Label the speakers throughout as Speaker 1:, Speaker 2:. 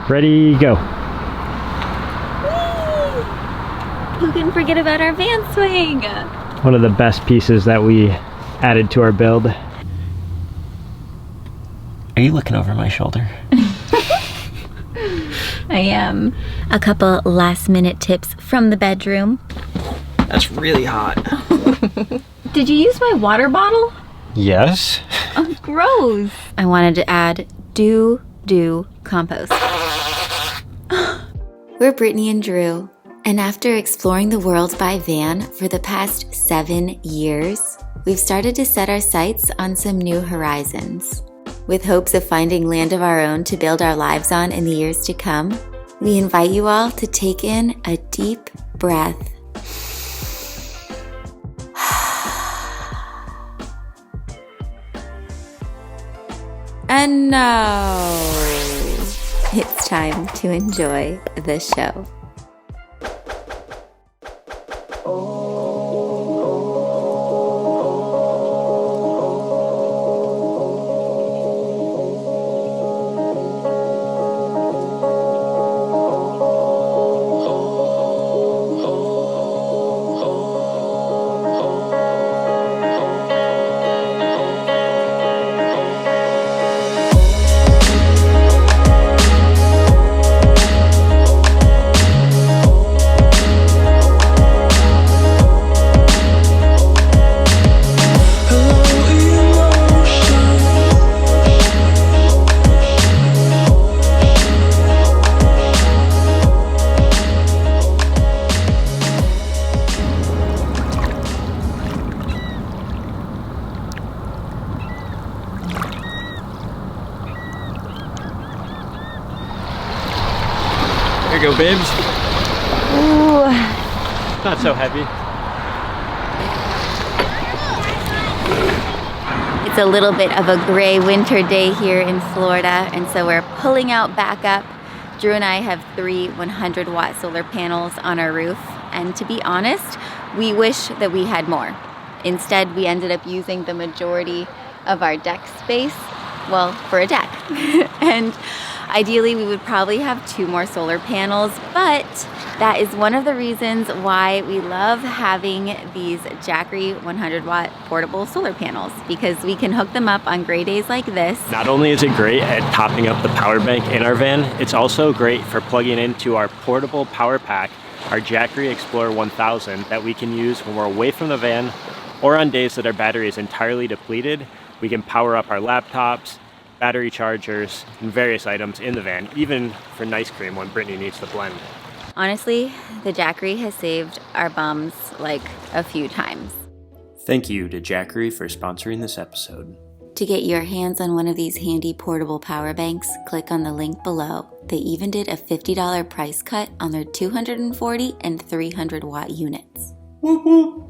Speaker 1: Ready, go.
Speaker 2: Whee! Who can forget about our van swing?
Speaker 1: One of the best pieces that we added to our build. Are you looking over my shoulder?
Speaker 2: I am. A couple last minute tips from the bedroom.
Speaker 1: That's really hot.
Speaker 2: Did you use my water bottle?
Speaker 1: Yes.
Speaker 2: Oh, gross. I wanted to add do compost.
Speaker 3: We're Brittany and Drew, and after exploring the world by van for the past 7 years, we've started to set our sights on some new horizons. With hopes of finding land of our own to build our lives on in the years to come, we invite you all to take in a deep breath. And now, it's time to enjoy the show.
Speaker 1: Here you go, babes.
Speaker 2: Ooh.
Speaker 1: Not so heavy.
Speaker 2: It's a little bit of a gray winter day here in Florida, and so we're pulling out backup. Drew and I have 3 100-watt solar panels on our roof, and to be honest, we wish that we had more. Instead, we ended up using the majority of our deck space, well, for a deck. And ideally, we would probably have 2 more solar panels, but that is one of the reasons why we love having these Jackery 100-watt portable solar panels, because we can hook them up on gray days like this.
Speaker 1: Not only is it great at topping up the power bank in our van, it's also great for plugging into our portable power pack, our Jackery Explorer 1000, that we can use when we're away from the van or on days that our battery is entirely depleted. We can power up our laptops, battery chargers, and various items in the van, even for nice cream when Brittany needs the blend.
Speaker 2: Honestly, the Jackery has saved our bums like a few times.
Speaker 1: Thank you to Jackery for sponsoring this episode.
Speaker 3: To get your hands on one of these handy portable power banks, click on the link below. They even did a $50 price cut on their 240 and 300-watt units.
Speaker 1: Whoop whoop.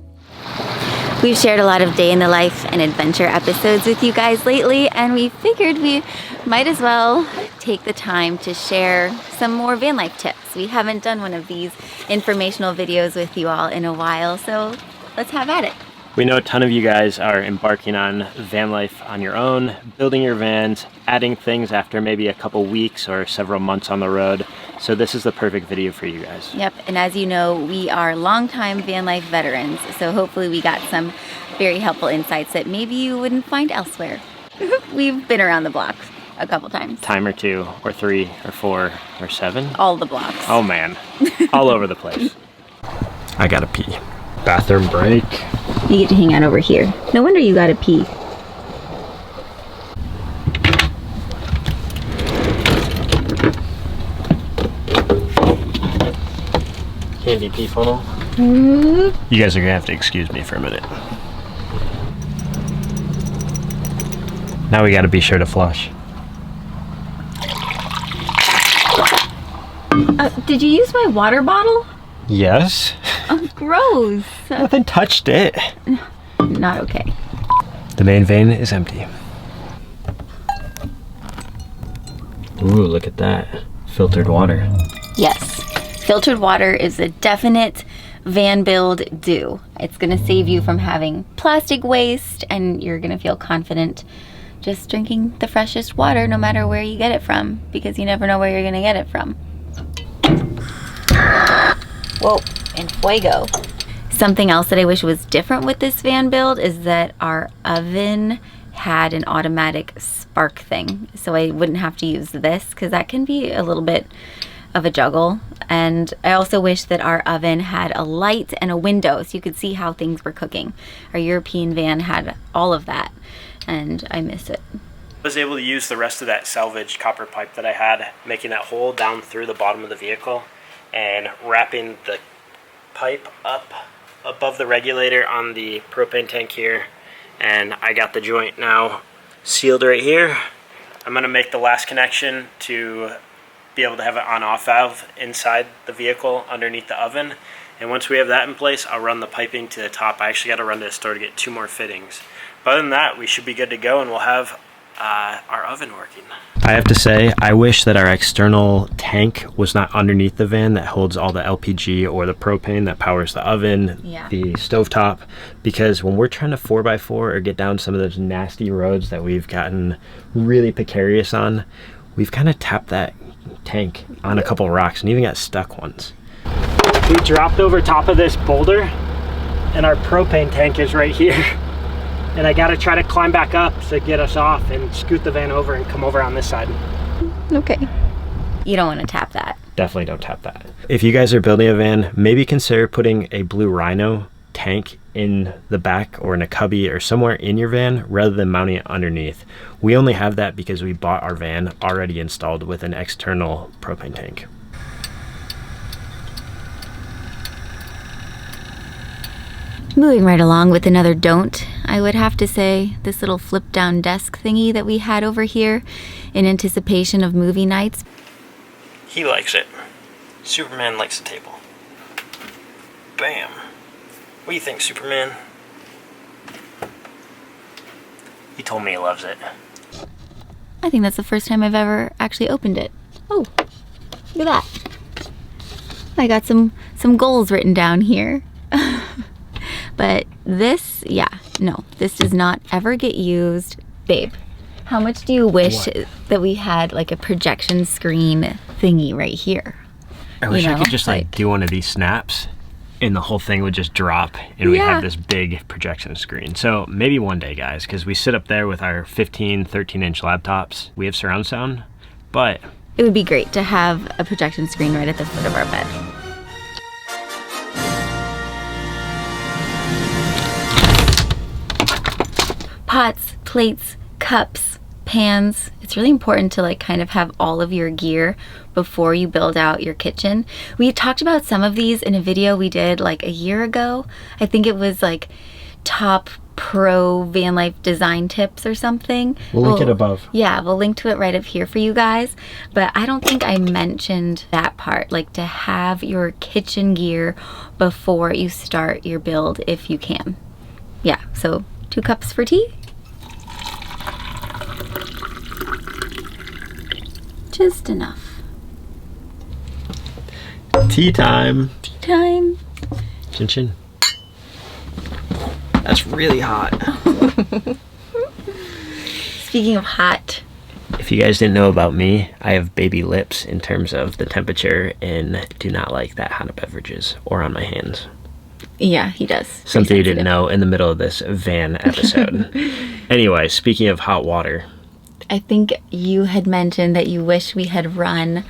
Speaker 2: We've shared a lot of day in the life and adventure episodes with you guys lately, and we figured we might as well take the time to share some more van life tips. We haven't done one of these informational videos with you all in a while, so let's have at it.
Speaker 1: We know a ton of you guys are embarking on van life on your own, building your vans, adding things after maybe a couple weeks or several months on the road. So this is the perfect video for you guys.
Speaker 2: Yep, and as you know, we are longtime van life veterans, so hopefully we got some very helpful insights that maybe you wouldn't find elsewhere. We've been around the block a couple times.
Speaker 1: Time or 2 or 3 or 4 or 7.
Speaker 2: All the blocks.
Speaker 1: Oh man, all over the place. I gotta pee. Bathroom break.
Speaker 2: You get to hang out over here. No wonder you gotta pee.
Speaker 1: Candy pee funnel. You guys are gonna have to excuse me for a minute. Now we gotta be sure to flush.
Speaker 2: Did you use my water bottle?
Speaker 1: Yes.
Speaker 2: Oh, gross.
Speaker 1: Nothing touched it.
Speaker 2: Not okay.
Speaker 1: The main vein is empty. Ooh, look at that. Filtered water.
Speaker 2: Yes. Filtered water is a definite van build do. It's gonna save you from having plastic waste, and you're gonna feel confident just drinking the freshest water no matter where you get it from, because you never know where you're gonna get it from. Whoa, and fuego. Something else that I wish was different with this van build is that our oven had an automatic spark thing, so I wouldn't have to use this, because that can be a little bit of a juggle. And I also wish that our oven had a light and a window so you could see how things were cooking. Our European van had all of that, and I miss it.
Speaker 1: I was able to use the rest of that salvaged copper pipe that I had, making that hole down through the bottom of the vehicle and wrapping the pipe up above the regulator on the propane tank here. And I got the joint now sealed right here. I'm gonna make the last connection to be able to have an on-off valve inside the vehicle underneath the oven. And once we have that in place, I'll run the piping to the top. I actually got to run to the store to get 2 more fittings. But other than that, we should be good to go, and we'll have our oven working. I have to say, I wish that our external tank was not underneath the van that holds all the LPG or the propane that powers the oven, the stovetop, because when we're trying to 4x4 or get down some of those nasty roads that we've gotten really precarious on, we've kind of tapped that tank on a couple rocks and even got stuck once. We dropped over top of this boulder and our propane tank is right here. And I gotta try to climb back up to get us off and scoot the van over and come over on this side.
Speaker 2: Okay. You don't want to tap that.
Speaker 1: Definitely don't tap that. If you guys are building a van, maybe consider putting a Blue Rhino tank in the back or in a cubby or somewhere in your van rather than mounting it underneath. We only have that because we bought our van already installed with an external propane tank.
Speaker 2: Moving right along with another don't, I would have to say this little flip down desk thingy that we had over here in anticipation of movie nights.
Speaker 1: He likes it. Superman likes the table. Bam. What do you think, Superman? He told me he loves it.
Speaker 2: I think that's the first time I've ever actually opened it. Oh, look at that. I got some goals written down here. But this, no, this does not ever get used. Babe, how much do you wish that we had like a projection screen thingy right here?
Speaker 1: I wish I could just like do one of these snaps and the whole thing would just drop and we have this big projection screen. So maybe one day, guys, because we sit up there with our 13-inch laptops. We have surround sound, but
Speaker 2: it would be great to have a projection screen right at the foot of our bed. Pots, plates, cups, pans. It's really important to like kind of have all of your gear before you build out your kitchen. We talked about some of these in a video we did like a year ago. I think it was like top pro van life design tips or something.
Speaker 1: We'll link it above.
Speaker 2: Yeah, we'll link to it right up here for you guys. But I don't think I mentioned that part, like to have your kitchen gear before you start your build if you can. Yeah, so 2 cups for tea. Just enough.
Speaker 1: Tea time.
Speaker 2: Tea time.
Speaker 1: Chin chin. That's really hot.
Speaker 2: Speaking of hot.
Speaker 1: If you guys didn't know about me, I have baby lips in terms of the temperature and do not like that hot of beverages or on my hands.
Speaker 2: Yeah, he does.
Speaker 1: Something you didn't know in the middle of this van episode. Anyway, speaking of hot water.
Speaker 2: I think you had mentioned that you wish we had run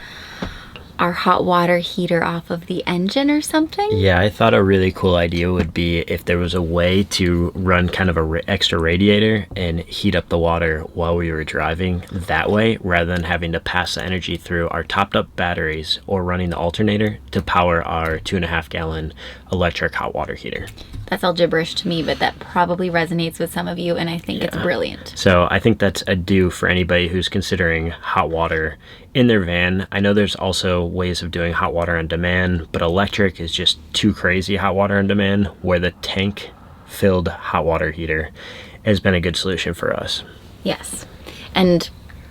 Speaker 2: our hot water heater off of the engine or something?
Speaker 1: Yeah, I thought a really cool idea would be if there was a way to run kind of a extra radiator and heat up the water while we were driving that way, rather than having to pass the energy through our topped up batteries or running the alternator to power our 2.5 gallon electric hot water heater.
Speaker 2: That's all gibberish to me, but that probably resonates with some of you, and I think it's brilliant.
Speaker 1: So I think that's a do for anybody who's considering hot water in their van. I know there's also ways of doing hot water on demand, but electric is just too crazy hot water on demand, where the tank filled hot water heater has been a good solution for us.
Speaker 2: Yes. And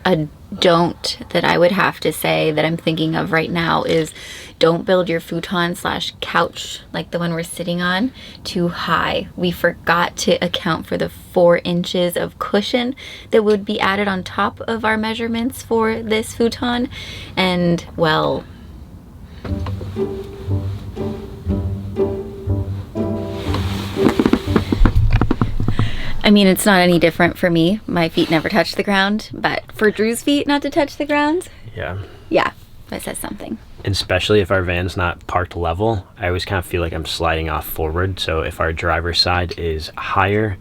Speaker 2: a don't that I would have to say that I'm thinking of right now is don't build your futon / couch, like the one we're sitting on, too high. We forgot to account for the 4 inches of cushion that would be added on top of our measurements for this futon. And well, I mean, it's not any different for me. My feet never touch the ground, but for Drew's feet not to touch the ground,
Speaker 1: Yeah.
Speaker 2: yeah, that says something.
Speaker 1: And especially if our van's not parked level, I always kind of feel like I'm sliding off forward. So if our driver's side is higher,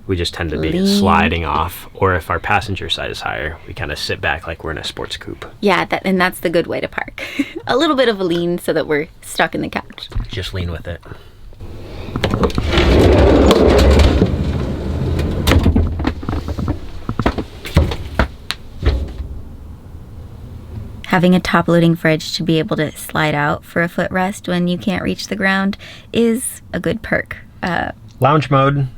Speaker 1: we just tend to be
Speaker 2: Lean.
Speaker 1: sliding off. Or if our passenger side is higher, we kind of sit back like we're in a sports coupe.
Speaker 2: Yeah, and that's the good way to park. A little bit of a lean so that we're stuck in the couch.
Speaker 1: Just lean with it.
Speaker 2: Having a top-loading fridge to be able to slide out for a footrest when you can't reach the ground is a good perk.
Speaker 1: Lounge mode.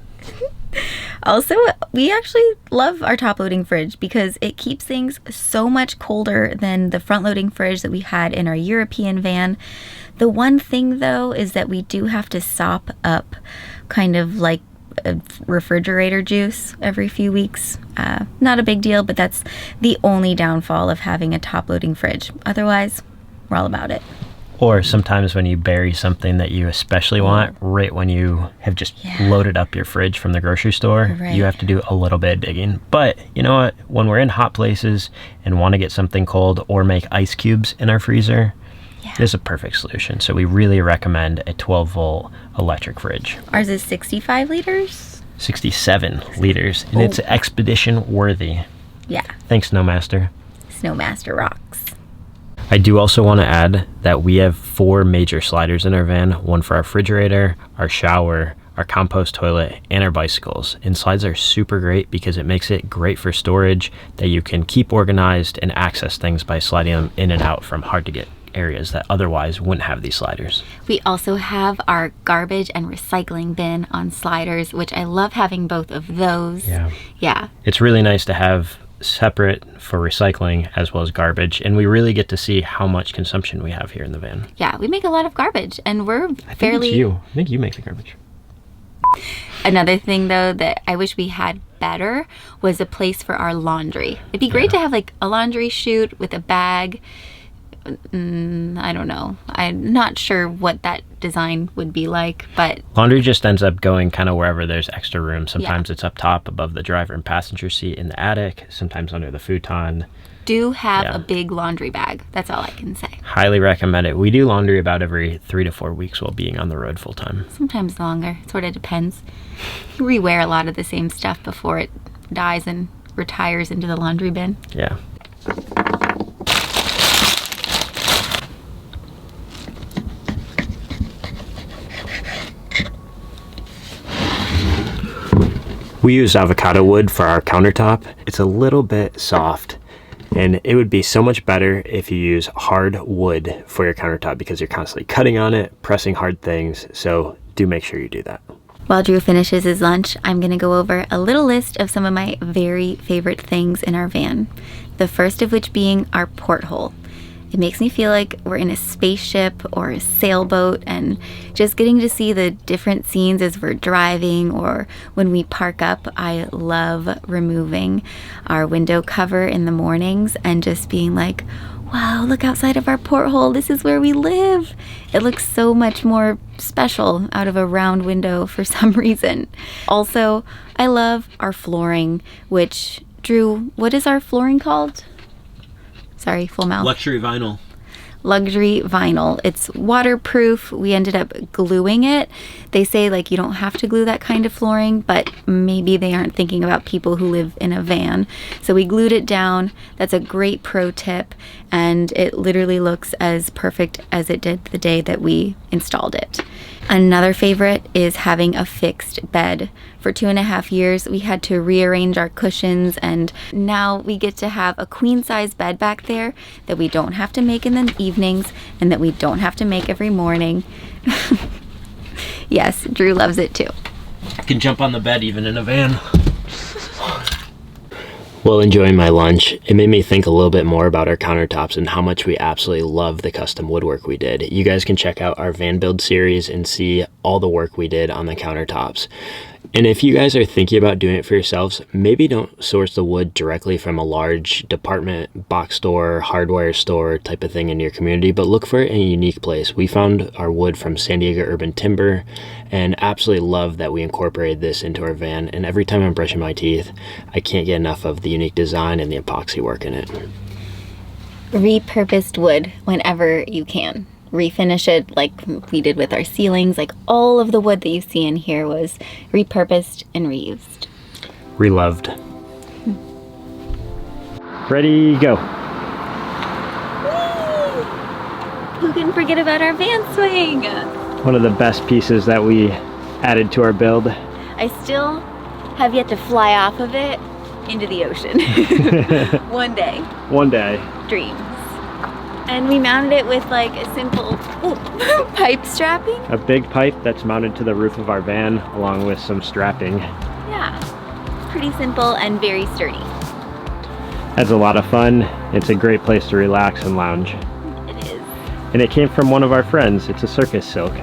Speaker 2: Also, we actually love our top-loading fridge because it keeps things so much colder than the front-loading fridge that we had in our European van. The one thing, though, is that we do have to sop up kind of like a refrigerator juice every few weeks. Not a big deal, but that's the only downfall of having a top-loading fridge. Otherwise, we're all about it.
Speaker 1: Or sometimes when you bury something that you especially want, right when you have just loaded up your fridge from the grocery store, you have to do a little bit of digging. But you know what? When we're in hot places and want to get something cold or make ice cubes in our freezer, this is a perfect solution. So we really recommend a 12-volt electric fridge.
Speaker 2: Ours is 65 liters?
Speaker 1: 67 liters, and it's expedition worthy.
Speaker 2: Yeah.
Speaker 1: Thanks, Snowmaster.
Speaker 2: Snowmaster rocks.
Speaker 1: I do also want to add that we have 4 major sliders in our van, one for our refrigerator, our shower, our compost toilet, and our bicycles. And slides are super great because it makes it great for storage, that you can keep organized and access things by sliding them in and out from hard to get areas that otherwise wouldn't have these sliders.
Speaker 2: We also have our garbage and recycling bin on sliders, which I love having both of those. Yeah.
Speaker 1: It's really nice to have separate for recycling as well as garbage, and we really get to see how much consumption we have here in the van.
Speaker 2: Yeah, we make a lot of garbage, and we're
Speaker 1: I think you make the garbage.
Speaker 2: Another thing, though, that I wish we had better was a place for our laundry. It'd be great to have like a laundry chute with a bag. I don't know. I'm not sure what that design would be like, but
Speaker 1: laundry just ends up going kind of wherever there's extra room. Sometimes it's up top above the driver and passenger seat in the attic, sometimes under the futon.
Speaker 2: Do have a big laundry bag. That's all I can say.
Speaker 1: Highly recommend it. We do laundry about every 3 to 4 weeks while being on the road full time.
Speaker 2: Sometimes longer. It sort of depends. You rewear a lot of the same stuff before it dies and retires into the laundry bin.
Speaker 1: Yeah. We use avocado wood for our countertop. It's a little bit soft, and it would be so much better if you use hard wood for your countertop because you're constantly cutting on it, pressing hard things, so do make sure you do that.
Speaker 2: While Drew finishes his lunch, I'm going to go over a little list of some of my very favorite things in our van. The first of which being our porthole. It makes me feel like we're in a spaceship or a sailboat, and just getting to see the different scenes as we're driving or when we park up. I love removing our window cover in the mornings and just being like, wow, look outside of our porthole. This is where we live. It looks so much more special out of a round window for some reason. Also, I love our flooring, which, Drew, what is our flooring called? Sorry, full mouth.
Speaker 1: Luxury vinyl.
Speaker 2: Luxury vinyl. It's waterproof. We ended up gluing it. They say like you don't have to glue that kind of flooring, but maybe they aren't thinking about people who live in a van. So we glued it down. That's a great pro tip, and it literally looks as perfect as it did the day that we installed it. Another favorite is having a fixed bed. For 2.5 years, we had to rearrange our cushions, and now we get to have a queen-size bed back there that we don't have to make in the evenings and that we don't have to make every morning. Yes, Drew loves it too.
Speaker 1: You can jump on the bed even in a van. While enjoying my lunch, it made me think a little bit more about our countertops and how much we absolutely love the custom woodwork we did. You guys can check out our van build series and see all the work we did on the countertops. And if you guys are thinking about doing it for yourselves, maybe don't source the wood directly from a large department box store, hardware store type of thing in your community, but look for it in a unique place. We found our wood from San Diego Urban Timber and absolutely love that we incorporated this into our van. And every time I'm brushing my teeth, I can't get enough of the unique design and the epoxy work in it.
Speaker 2: Repurposed wood whenever you can. Refinish it like we did with our ceilings. Like all of the wood that you see in here was repurposed and reused.
Speaker 1: Reloved. Ready, go.
Speaker 2: Whee! Who can forget about our van swing?
Speaker 1: One of the best pieces that we added to our build.
Speaker 2: I still have yet to fly off of it into the ocean. One day.
Speaker 1: One day.
Speaker 2: Dreams. And we mounted it with like a simple pipe strapping.
Speaker 1: A big pipe that's mounted to the roof of our van along with some strapping.
Speaker 2: Yeah, pretty simple and very sturdy.
Speaker 1: That's a lot of fun. It's a great place to relax and lounge.
Speaker 2: It is.
Speaker 1: And it came from one of our friends. It's a circus silk.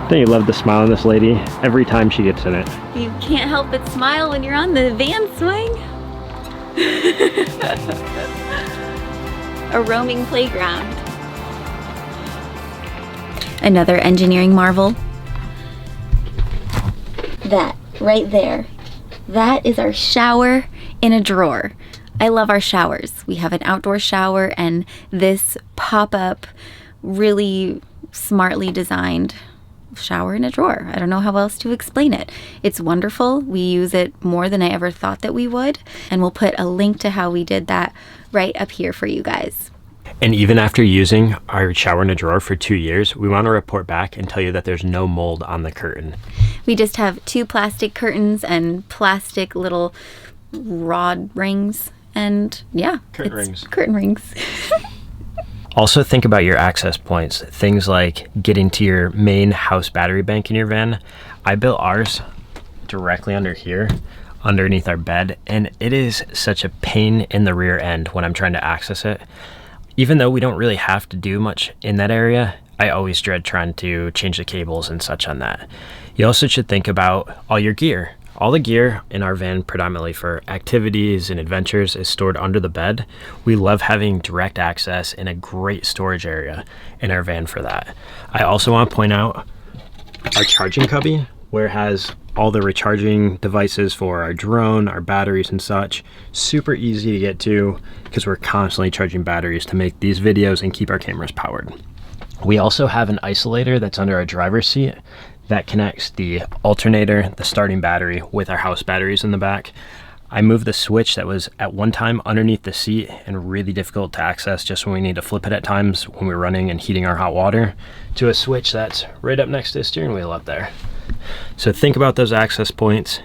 Speaker 1: Don't you love the smile on this lady every time she gets in it?
Speaker 2: You can't help but smile when you're on the van swing. A roaming playground. Another engineering marvel. That right there. That is our shower in a drawer. I love our showers. We have an outdoor shower and this pop-up, really smartly designed shower in a drawer. I don't know how else to explain it. It's wonderful. We use it more than I ever thought that we would. And we'll put a link to how we did that right up here for you guys.
Speaker 1: And even after using our shower in a drawer for 2 years, we want to report back and tell you that there's no mold on the curtain.
Speaker 2: We just have 2 plastic curtains and plastic little rod rings. And yeah, curtain rings.
Speaker 1: Also think about your access points, things like getting to your main house battery bank in your van. I built ours directly under here, underneath our bed, and it is such a pain in the rear end when I'm trying to access it. Even though we don't really have to do much in that area, I always dread trying to change the cables and such on that. You also should think about all your gear. All the gear in our van, predominantly for activities and adventures, is stored under the bed. We love having direct access and a great storage area in our van for that. I also want to point out our charging cubby, where it has all the recharging devices for our drone, our batteries and such. Super easy to get to because we're constantly charging batteries to make these videos and keep our cameras powered. We also have an isolator that's under our driver's seat that connects the alternator, the starting battery, with our house batteries in the back. I moved the switch that was at one time underneath the seat and really difficult to access just when we need to flip it at times when we're running and heating our hot water, to a switch that's right up next to the steering wheel up there. So think about those access points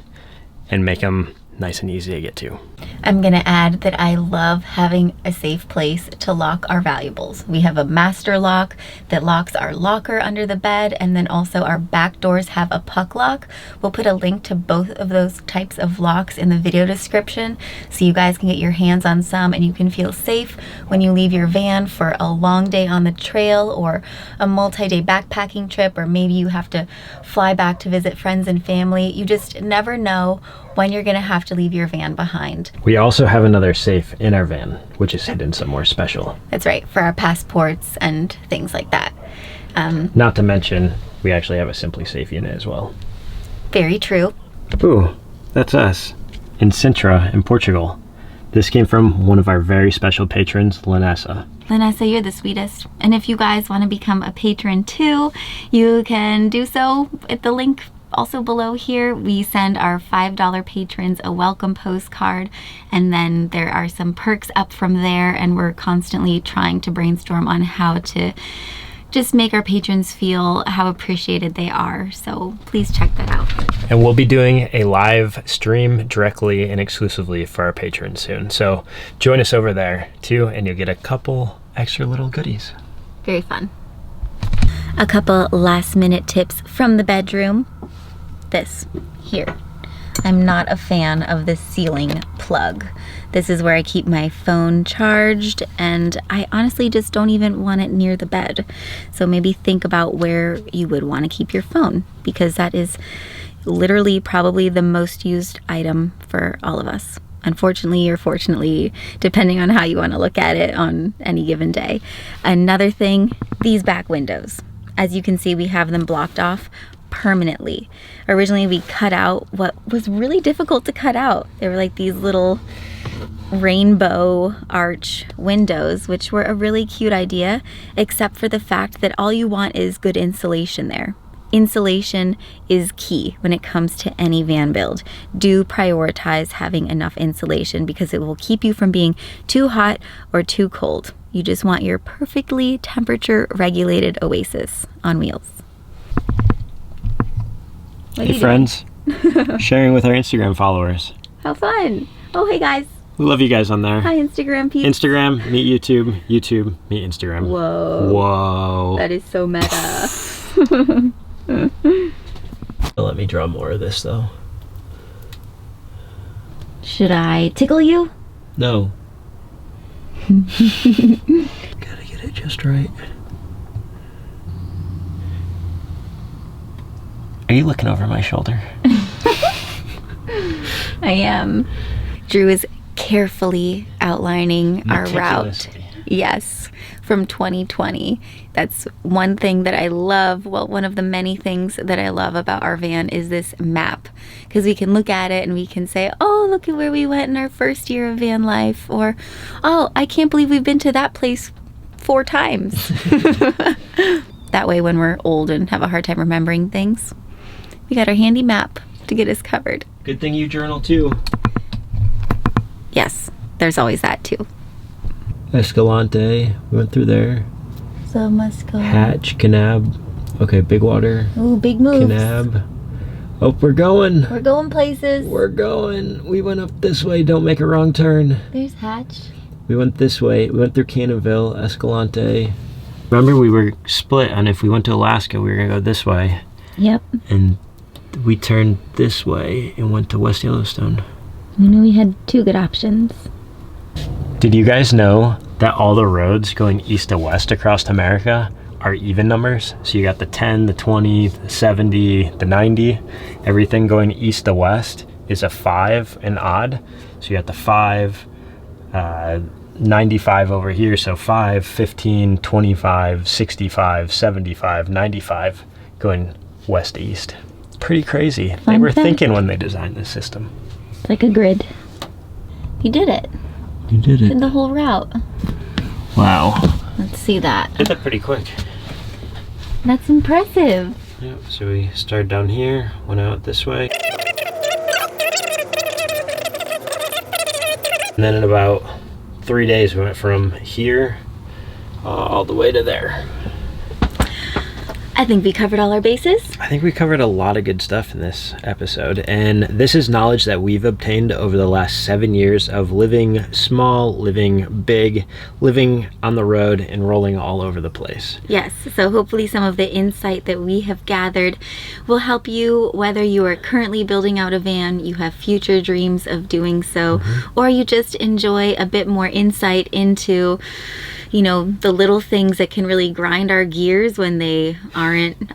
Speaker 1: and make them nice and easy to get to.
Speaker 2: I'm gonna add that I love having a safe place to lock our valuables. We have a master lock that locks our locker under the bed, and then also our back doors have a puck lock. We'll put a link to both of those types of locks in the video description so you guys can get your hands on some and you can feel safe when you leave your van for a long day on the trail or a multi-day backpacking trip, or maybe you have to fly back to visit friends and family. You just never know when you're gonna have to leave your van behind.
Speaker 1: We also have another safe in our van, which is hidden somewhere special.
Speaker 2: That's right, for our passports and things like that.
Speaker 1: Not to mention, we actually have a Simply Safe unit as well.
Speaker 2: Very true.
Speaker 1: Ooh, that's us in Sintra in Portugal. This came from one of our very special patrons, Lanessa.
Speaker 2: Lanessa, you're the sweetest. And if you guys want to become a patron too, you can do so at the link also below here. We send our $5 patrons a welcome postcard, and then there are some perks up from there, and we're constantly trying to brainstorm on how to just make our patrons feel how appreciated they are. So please check that out.
Speaker 1: And we'll be doing a live stream directly and exclusively for our patrons soon. So join us over there too, and you'll get a couple extra little goodies.
Speaker 2: Very fun. A couple last minute tips from the bedroom. This here. I'm not a fan of the ceiling plug. This is where I keep my phone charged, and I honestly just don't even want it near the bed. So maybe think about where you would want to keep your phone, because that is literally probably the most used item for all of us. Unfortunately or fortunately, depending on how you want to look at it on any given day. Another thing, these back windows. As you can see, we have them blocked off permanently. Originally, we cut out what was really difficult to cut out. They were like these little rainbow arch windows, which were a really cute idea, except for the fact that all you want is good insulation there. Insulation is key when it comes to any van build. Do prioritize having enough insulation because it will keep you from being too hot or too cold. You just want your perfectly temperature regulated oasis on wheels.
Speaker 1: Hey friends, sharing with our Instagram followers.
Speaker 2: How fun. Oh, hey guys.
Speaker 1: We love you guys on there.
Speaker 2: Hi, Instagram peeps.
Speaker 1: Instagram, meet YouTube. YouTube, meet Instagram.
Speaker 2: Whoa.
Speaker 1: Whoa.
Speaker 2: That is so meta.
Speaker 1: Let me draw more of this though.
Speaker 2: Should I tickle you?
Speaker 1: No. Gotta get it just right. Are you looking over my shoulder?
Speaker 2: I am. Drew is carefully outlining our route. Yes, from 2020. That's one thing that I love. Well, one of the many things that I love about our van is this map, because we can look at it and we can say, oh, look at where we went in our first year of van life, or, oh, I can't believe we've been to that place 4 times. That way, when we're old and have a hard time remembering things, we got our handy map to get us covered.
Speaker 1: Good thing you journal too.
Speaker 2: Yes, there's always that too.
Speaker 1: Escalante, we went through there.
Speaker 2: So must go.
Speaker 1: Hatch, Canab. Okay, Big Water.
Speaker 2: Ooh, big moves.
Speaker 1: Canab. Oh, we're going.
Speaker 2: We're going places.
Speaker 1: We're going. We went up this way. Don't make a wrong turn.
Speaker 2: There's Hatch.
Speaker 1: We went this way. We went through Cannonville, Escalante. Remember, we were split on if we went to Alaska, we were going to go this way.
Speaker 2: Yep.
Speaker 1: And we turned this way and went to West Yellowstone.
Speaker 2: We knew we had 2 good options.
Speaker 1: Did you guys know that all the roads going east to west across America are even numbers? So you got the 10, the 20, the 70, the 90. Everything going east to west is a 5 and odd. So you got the 5, 95 over here. So 5, 15, 25, 65, 75, 95 going west to east. Pretty crazy. They were thinking when they designed this system.
Speaker 2: It's like a grid. You did it.
Speaker 1: You did it.
Speaker 2: Did the whole route.
Speaker 1: Wow.
Speaker 2: Let's see that.
Speaker 1: Did that pretty quick.
Speaker 2: That's impressive.
Speaker 1: Yep, so we started down here, went out this way. And then in about 3 days we went from here all the way to there.
Speaker 2: I think we covered all our bases.
Speaker 1: I think we covered a lot of good stuff in this episode, and this is knowledge that we've obtained over the last 7 years of living small, living big, living on the road, and rolling all over the place.
Speaker 2: Yes, so hopefully some of the insight that we have gathered will help you, whether you are currently building out a van, you have future dreams of doing so, or you just enjoy a bit more insight into, you know, the little things that can really grind our gears when they aren't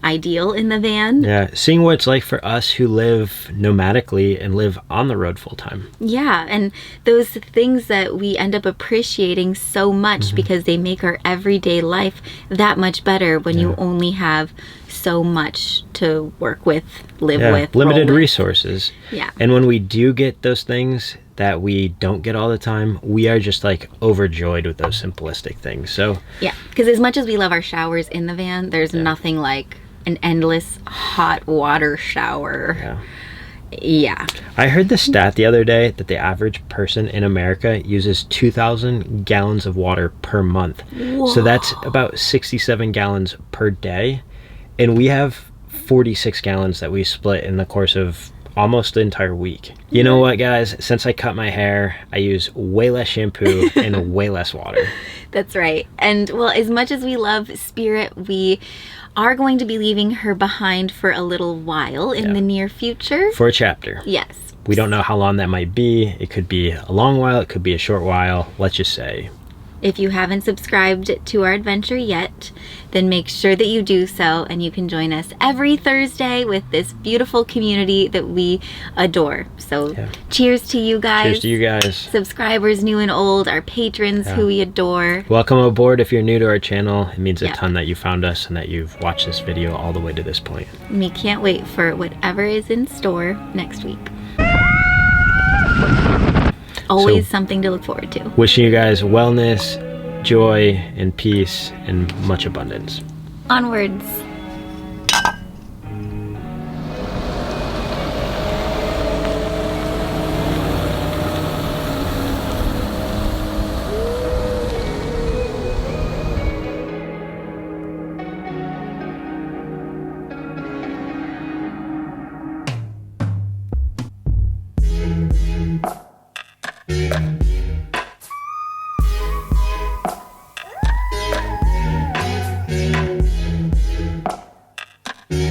Speaker 2: ideal in the van.
Speaker 1: Yeah, seeing what it's like for us who live nomadically and live on the road full time.
Speaker 2: Yeah, and those things that we end up appreciating so much because they make our everyday life that much better when you only have so much to work with, live with.
Speaker 1: Limited resources.
Speaker 2: Yeah.
Speaker 1: And when we do get those things that we don't get all the time, we are just like overjoyed with those simplistic things. So
Speaker 2: yeah, because as much as we love our showers in the van, there's nothing like an endless hot water shower. Yeah.
Speaker 1: I heard the stat the other day that the average person in America uses 2,000 gallons of water per month.
Speaker 2: Whoa.
Speaker 1: So that's about 67 gallons per day. And we have 46 gallons that we split in the course of almost the entire week. You know what, guys? Since I cut my hair, I use way less shampoo and way less water.
Speaker 2: That's right. And well, as much as we love Spirit, we are going to be leaving her behind for a little while in the near future.
Speaker 1: For a chapter.
Speaker 2: Yes.
Speaker 1: We don't know how long that might be. It could be a long while, it could be a short while. Let's just say.
Speaker 2: If you haven't subscribed to our adventure yet, then make sure that you do so, and you can join us every Thursday with this beautiful community that we adore. So cheers to you guys.
Speaker 1: Cheers to you guys.
Speaker 2: Subscribers new and old, our patrons who we adore.
Speaker 1: Welcome aboard if you're new to our channel. It means a ton that you found us and that you've watched this video all the way to this point.
Speaker 2: We can't wait for whatever is in store next week. Always something to look forward to.
Speaker 1: Wishing you guys wellness, joy, and peace, and much abundance.
Speaker 2: Onwards.